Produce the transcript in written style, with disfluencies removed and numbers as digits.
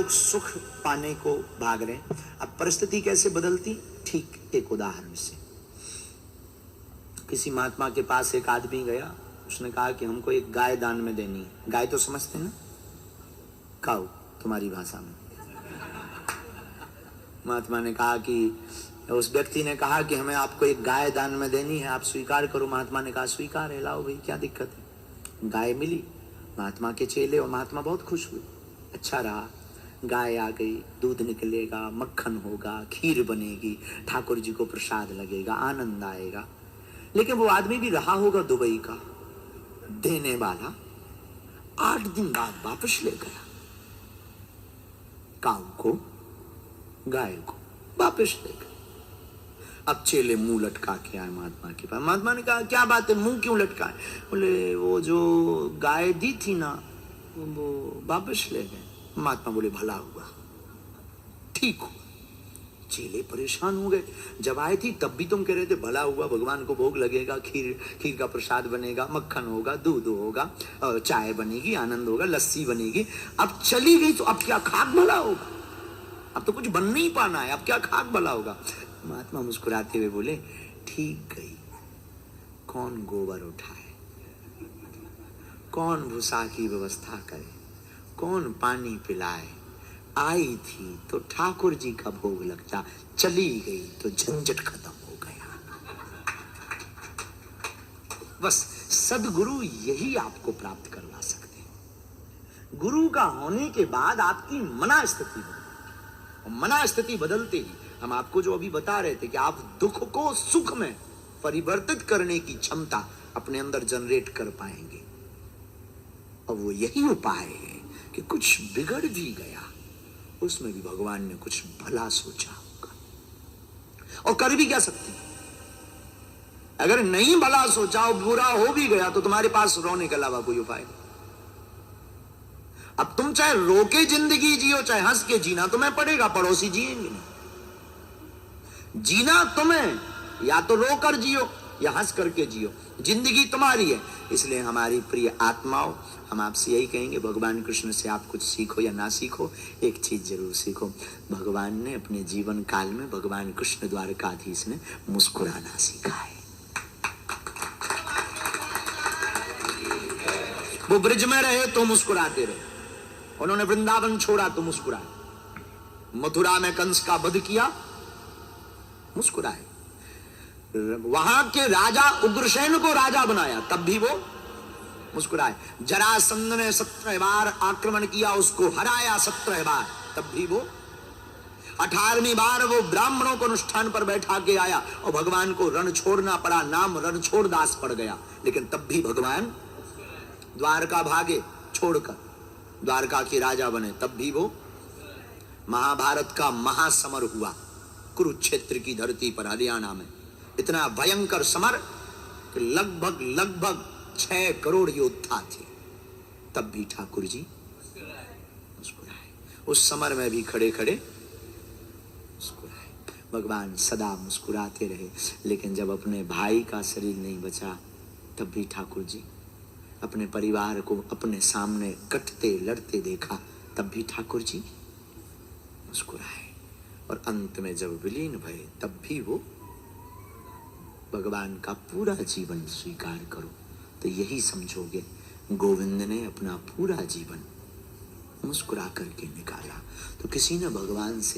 लोग सुख पाने को भाग रहे हैं। अब परिस्थिति कैसे बदलती, ठीक एक उदाहरण से। किसी महात्मा के पास एक आदमी गया, उसने कहा कि हमको एक गाय दान में देनी है। गाय तो समझते हैं ना, काऊ तुम्हारी भाषा में। महात्मा ने कहा कि, उस व्यक्ति ने कहा कि हमें आपको एक गाय दान में देनी है, आप स्वीकार करो। महात्मा ने कहा स्वीकार है, लाओ भाई, क्या दिक्कत है। गाय मिली महात्मा के चेले, और महात्मा बहुत खुश हुए। अच्छा रहा, गाय आ गई, दूध निकलेगा, मक्खन होगा, खीर बनेगी, ठाकुर जी को प्रसाद लगेगा, आनंद आएगा। लेकिन वो आदमी भी रहा होगा दुबई का, देने वाला 8 दिन बाद वापस ले गया काऊ को, गाय को वापस ले गया। अब चेले मुंह लटका के आए महात्मा के पास। महात्मा ने कहा क्या बात है, मुंह क्यों लटकाए? बोले वो जो गाय दी थी ना, वो वापस ले गए। महात्मा बोले भला हुआ, ठीक हुआ। चेले परेशान हो गए, जब आए थी तब भी तुम कह रहे थे भला हुआ, भगवान को भोग लगेगा, खीर का प्रसाद बनेगा, मक्खन होगा, दूध होगा, चाय बनेगी, आनंद होगा, लस्सी बनेगी। अब चली गई तो अब क्या खाक भला होगा? अब तो कुछ बन नहीं पाना है, अब क्या खाक भला होगा? महात्मा मुस्कुराते हुए बोले ठीक गई, कौन गोबर उठाए, कौन भूसा की व्यवस्था करे, कौन पानी पिलाए। आई थी तो ठाकुर जी का भोग लगता, चली गई तो झंझट खत्म हो गया। बस सदगुरु यही आपको प्राप्त करवा सकते हैं। गुरु का होने के बाद आपकी मना स्थिति बदलती, और मना स्थिति बदलते ही हम आपको जो अभी बता रहे थे कि आप दुख को सुख में परिवर्तित करने की क्षमता अपने अंदर जनरेट कर पाएंगे। और वो यही उपाय है कि कुछ बिगड़ भी गया, उसमें भी भगवान ने कुछ भला सोचा होगा, और कर भी क्या सकती। अगर नहीं भला सोचा और बुरा हो भी गया तो तुम्हारे पास रोने के अलावा कोई उपाय नहीं। अब तुम चाहे रो के जिंदगी जियो, चाहे हंस के जीना तुम्हें पड़ेगा, पड़ोसी जिएंगे नहीं। जीना तुम्हें, या तो रो कर जियो या हंस करके जियो, जिंदगी तुम्हारी है। इसलिए हमारी प्रिय आत्माओं, हम आपसे यही कहेंगे, भगवान कृष्ण से आप कुछ सीखो या ना सीखो, एक चीज जरूर सीखो। भगवान ने अपने जीवन काल में, भगवान कृष्ण द्वारकाधीश ने मुस्कुराना सीखा है। वो ब्रिज में रहे तो मुस्कुराते रहे, उन्होंने वृंदावन छोड़ा तो मुस्कुराए, मथुरा में कंस का वध किया, मुस्कुराए, वहां के राजा उग्रसेन को राजा बनाया तब भी वो मुस्कुराए, जरासंध ने 17 बार आक्रमण किया, उसको हराया 17 बार तब भी वो, 18वीं बार वो ब्राह्मणों को अनुष्ठान पर बैठा के आया और भगवान को रण छोड़ना पड़ा, नाम रणछोड़ दास पड़ गया, लेकिन तब भी भगवान द्वारका भागे छोड़कर, द्वारका के राजा बने तब भी वो। महाभारत का महासमर हुआ कुरुक्षेत्र की धरती पर, हरियाणा में, इतना भयंकर समर कि लगभग 6 करोड़ योद्धा थे, तब भी ठाकुर जी मुस्कुराए। उस समर में भी खड़े खड़े मुस्कुराए। भगवान सदा मुस्कुराते रहे, लेकिन जब अपने भाई का शरीर नहीं बचा तब भी ठाकुर जी अपने परिवार को अपने सामने कटते लड़ते देखा, तब भी ठाकुर जी मुस्कुराए। और अंत में जब विलीन भये तब भी वो भगवान का पूरा जीवन स्वीकार करो तो यही समझोगे गोविंद ने अपना पूरा जीवन मुस्कुरा करके निकाला। तो किसी ने भगवान से